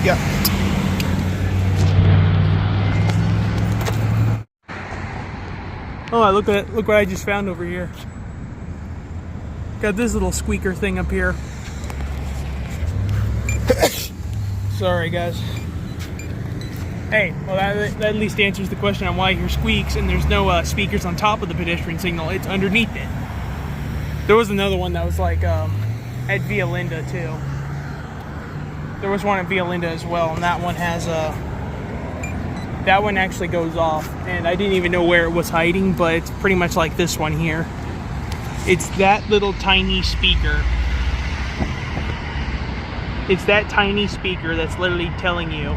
ya. Oh, look what I just found over here. Got this little squeaker thing up here. Sorry, guys. Hey, well that at least answers the question on why I hear squeaks and there's no speakers on top of the pedestrian signal. It's underneath it. There was another one that was like at Via Linda too. There was one at Via Linda as well, and that one has that one actually goes off, and I didn't even know where it was hiding, but it's pretty much like this one here. It's that little tiny speaker. It's that tiny speaker that's literally telling you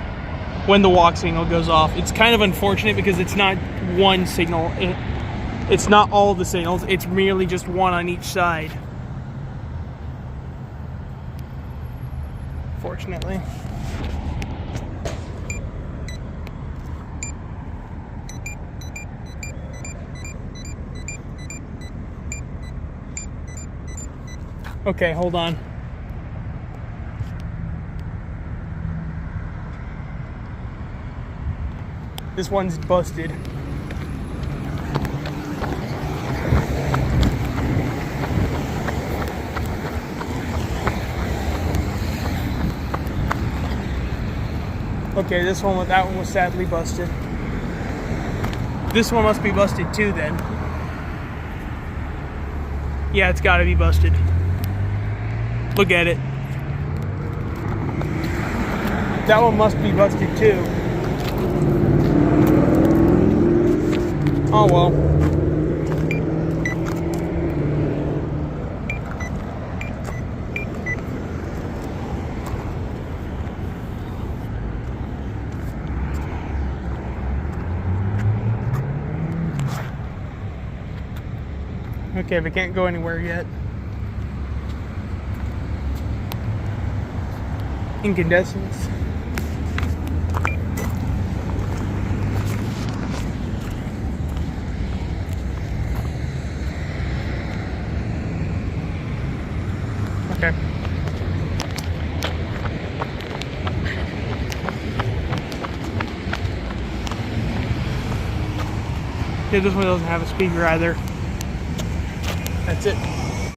when the walk signal goes off. It's kind of unfortunate because it's not one signal. It's not all the signals. It's merely just one on each side. Fortunately. Okay, hold on. This one's busted. Okay, that one was sadly busted. This one must be busted too then. Yeah, it's gotta be busted. Look at it. That one must be busted too. Oh well. Okay, we can't go anywhere yet. Incandescents. Okay. Yeah, this one doesn't have a speaker either. That's it.